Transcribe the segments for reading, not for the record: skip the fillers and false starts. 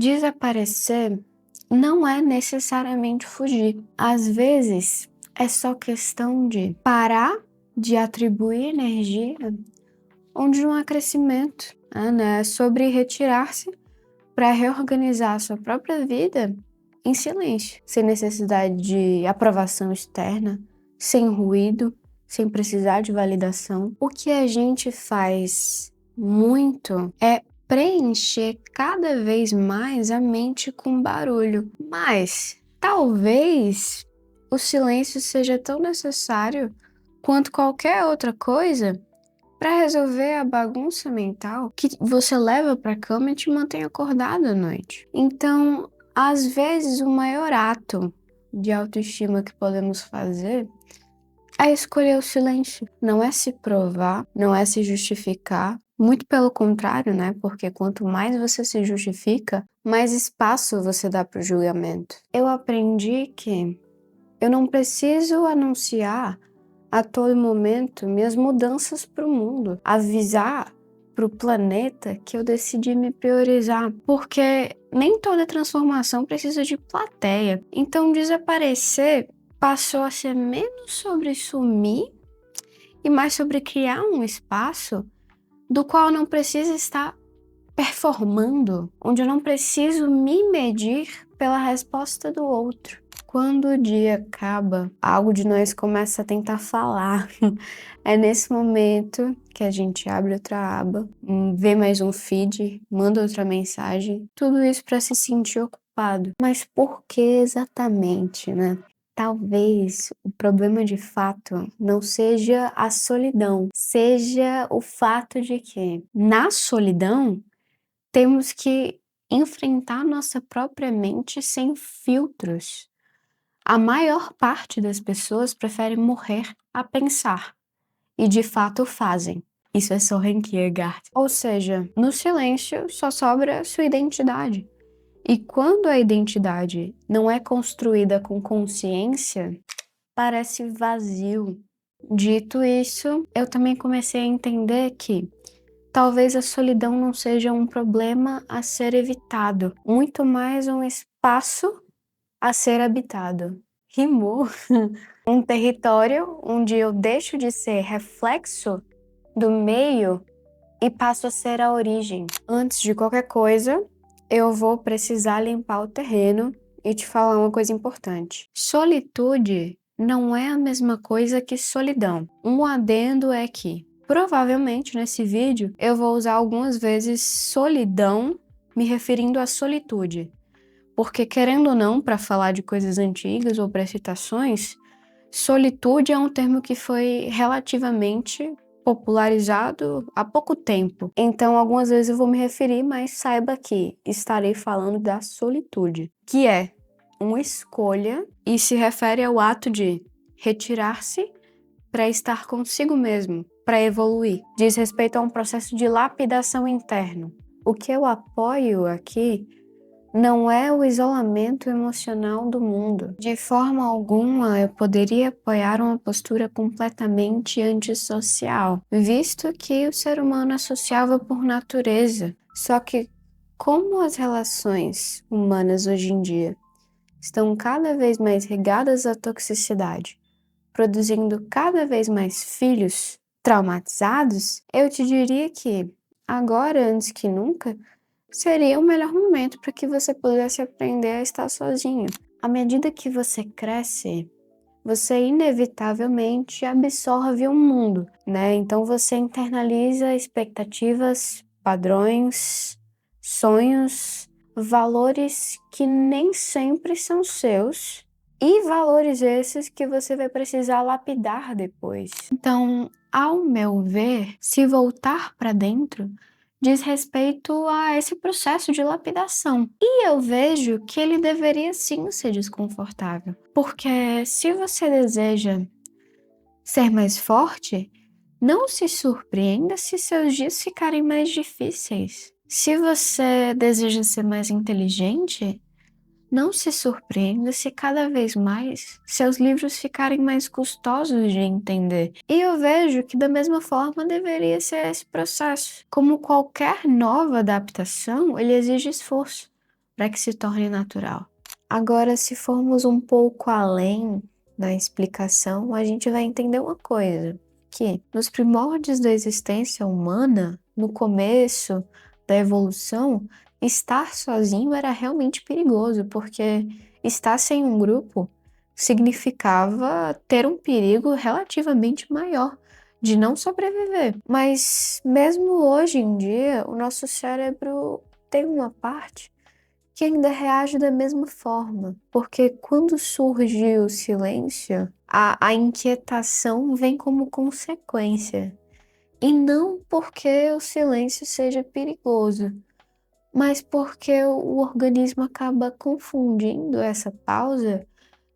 Desaparecer não é necessariamente fugir. Às vezes, é só questão de parar de atribuir energia onde não há crescimento, né? É sobre retirar-se para reorganizar a sua própria vida em silêncio, sem necessidade de aprovação externa, sem ruído, sem precisar de validação. O que a gente faz muito é preencher cada vez mais a mente com barulho. Mas talvez o silêncio seja tão necessário quanto qualquer outra coisa para resolver a bagunça mental que você leva para a cama e te mantém acordado à noite. Então, às vezes, o maior ato de autoestima que podemos fazer é escolher o silêncio. Não é se provar, não é se justificar. Muito pelo contrário, né? Porque quanto mais você se justifica, mais espaço você dá para o julgamento. Eu aprendi que eu não preciso anunciar a todo momento minhas mudanças para o mundo, avisar para o planeta que eu decidi me priorizar, porque nem toda transformação precisa de plateia. Então desaparecer passou a ser menos sobre sumir e mais sobre criar um espaço do qual eu não preciso estar performando, onde eu não preciso me medir pela resposta do outro. Quando o dia acaba, algo de nós começa a tentar falar. É nesse momento que a gente abre outra aba, vê mais um feed, manda outra mensagem, tudo isso para se sentir ocupado. Mas por que exatamente, né? Talvez o problema de fato não seja a solidão, seja o fato de que na solidão temos que enfrentar nossa própria mente sem filtros. A maior parte das pessoas prefere morrer a pensar, e de fato fazem. Isso é Soren Kierkegaard. Ou seja, no silêncio só sobra sua identidade. E quando a identidade não é construída com consciência, parece vazio. Dito isso, eu também comecei a entender que talvez a solidão não seja um problema a ser evitado, muito mais um espaço a ser habitado. Rimou. Um território onde eu deixo de ser reflexo do meio e passo a ser a origem. Antes de qualquer coisa, eu vou precisar limpar o terreno e te falar uma coisa importante. Solitude não é a mesma coisa que solidão. Um adendo é que, provavelmente nesse vídeo, eu vou usar algumas vezes solidão me referindo à solitude. Porque, querendo ou não, para falar de coisas antigas ou para citações, solitude é um termo que foi relativamente popularizado há pouco tempo. Então, algumas vezes eu vou me referir, mas saiba que estarei falando da solitude, que é uma escolha e se refere ao ato de retirar-se para estar consigo mesmo, para evoluir. Diz respeito a um processo de lapidação interno. O que eu apoio aqui não é o isolamento emocional do mundo. De forma alguma eu poderia apoiar uma postura completamente antissocial, visto que o ser humano é sociável por natureza. Só que, como as relações humanas hoje em dia estão cada vez mais regadas à toxicidade, produzindo cada vez mais filhos traumatizados, eu te diria que, agora antes que nunca, seria o melhor momento para que você pudesse aprender a estar sozinho. À medida que você cresce, você inevitavelmente absorve o mundo, né? Então você internaliza expectativas, padrões, sonhos, valores que nem sempre são seus e valores esses que você vai precisar lapidar depois. Então, ao meu ver, se voltar para dentro diz respeito a esse processo de lapidação. E eu vejo que ele deveria sim ser desconfortável, porque se você deseja ser mais forte, não se surpreenda se seus dias ficarem mais difíceis. Se você deseja ser mais inteligente, não se surpreenda se cada vez mais seus livros ficarem mais custosos de entender. E eu vejo que da mesma forma deveria ser esse processo. Como qualquer nova adaptação, ele exige esforço para que se torne natural. Agora, se formos um pouco além na explicação, a gente vai entender uma coisa, que nos primórdios da existência humana, no começo da evolução, estar sozinho era realmente perigoso, porque estar sem um grupo significava ter um perigo relativamente maior de não sobreviver. Mas mesmo hoje em dia, o nosso cérebro tem uma parte que ainda reage da mesma forma, porque quando surge o silêncio, a inquietação vem como consequência. E não porque o silêncio seja perigoso, mas porque o organismo acaba confundindo essa pausa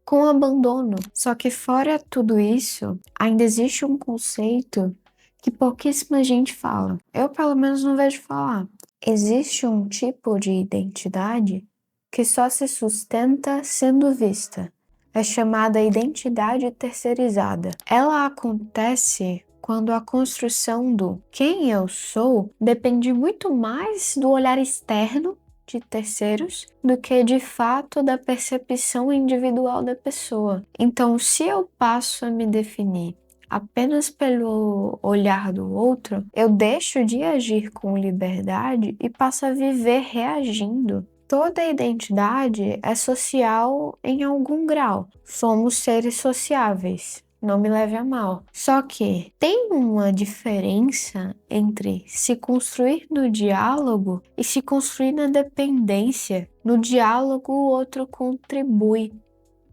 com abandono. Só que fora tudo isso, ainda existe um conceito que pouquíssima gente fala. Eu, pelo menos, não vejo falar. Existe um tipo de identidade que só se sustenta sendo vista. É chamada identidade terceirizada. Ela acontece quando a construção do quem eu sou depende muito mais do olhar externo de terceiros do que de fato da percepção individual da pessoa. Então, se eu passo a me definir apenas pelo olhar do outro, eu deixo de agir com liberdade e passo a viver reagindo. Toda identidade é social em algum grau. Somos seres sociáveis. Não me leve a mal. Só que tem uma diferença entre se construir no diálogo e se construir na dependência. No diálogo, o outro contribui.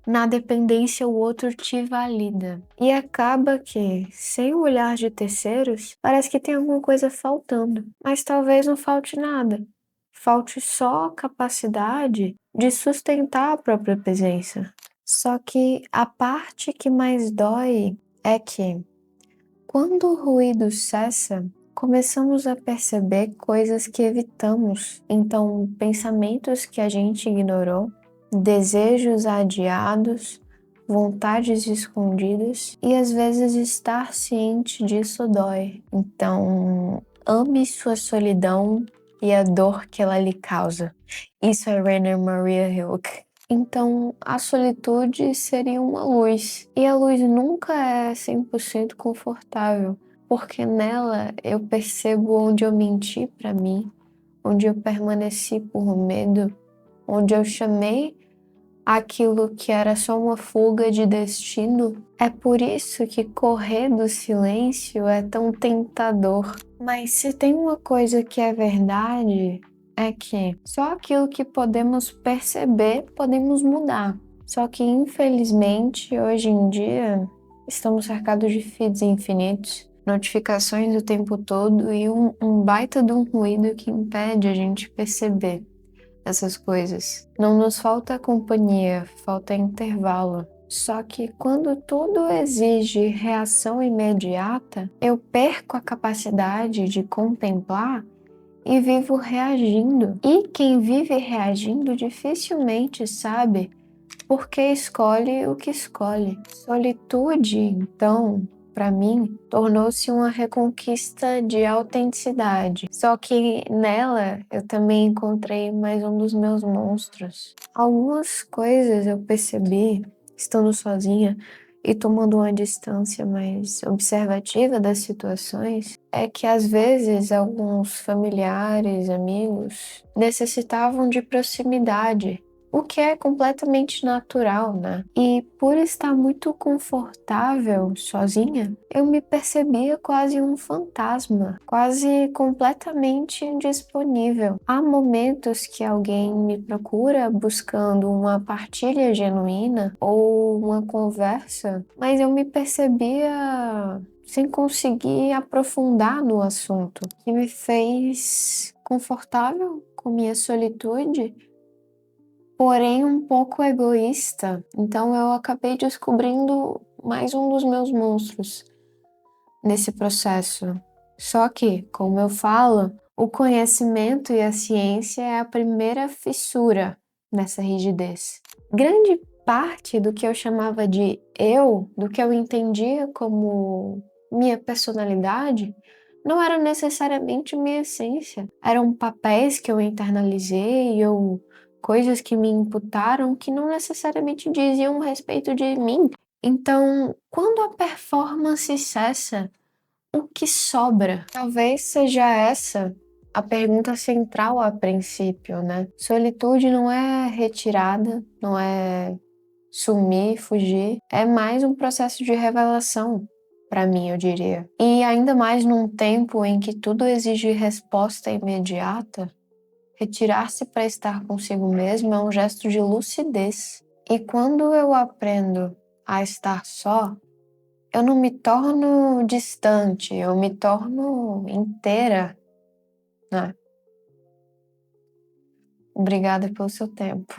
Na dependência, o outro te valida. E acaba que, sem o olhar de terceiros, parece que tem alguma coisa faltando. Mas talvez não falte nada. Falte só a capacidade de sustentar a própria presença. Só que a parte que mais dói é que, quando o ruído cessa, começamos a perceber coisas que evitamos. Então, pensamentos que a gente ignorou, desejos adiados, vontades escondidas, e às vezes estar ciente disso dói. Então, ame sua solidão e a dor que ela lhe causa. Isso é Rainer Maria Rilke. Então, a solitude seria uma luz. E a luz nunca é 100% confortável, porque nela eu percebo onde eu menti para mim, onde eu permaneci por medo, onde eu chamei aquilo que era só uma fuga de destino. É por isso que correr do silêncio é tão tentador. Mas se tem uma coisa que é verdade, é que só aquilo que podemos perceber podemos mudar. Só que infelizmente hoje em dia estamos cercados de feeds infinitos, notificações o tempo todo e um baita de um ruído que impede a gente perceber essas coisas. Não nos falta companhia, falta intervalo. Só que quando tudo exige reação imediata, eu perco a capacidade de contemplar e vivo reagindo. E quem vive reagindo dificilmente sabe por que escolhe o que escolhe. Solitude, então, para mim, tornou-se uma reconquista de autenticidade. Só que nela eu também encontrei mais um dos meus monstros. Algumas coisas eu percebi estando sozinha e tomando uma distância mais observativa das situações, é que às vezes alguns familiares, amigos, necessitavam de proximidade, o que é completamente natural, né? E por estar muito confortável sozinha, eu me percebia quase um fantasma, quase completamente indisponível. Há momentos que alguém me procura buscando uma partilha genuína ou uma conversa, mas eu me percebia sem conseguir aprofundar no assunto, que me fez confortável com minha solitude, porém um pouco egoísta. Então eu acabei descobrindo mais um dos meus monstros nesse processo. Só que, como eu falo, o conhecimento e a ciência é a primeira fissura nessa rigidez. Grande parte do que eu chamava de eu, do que eu entendia como minha personalidade, não era necessariamente minha essência. Eram papéis que eu internalizei, eu coisas que me imputaram que não necessariamente diziam respeito de mim. Então, quando a performance cessa, o que sobra? Talvez seja essa a pergunta central a princípio, né? Solitude não é retirada, não é sumir, fugir, é mais um processo de revelação, para mim, eu diria. E ainda mais num tempo em que tudo exige resposta imediata, retirar-se para estar consigo mesmo é um gesto de lucidez. E quando eu aprendo a estar só, eu não me torno distante, eu me torno inteira, né? Obrigada pelo seu tempo.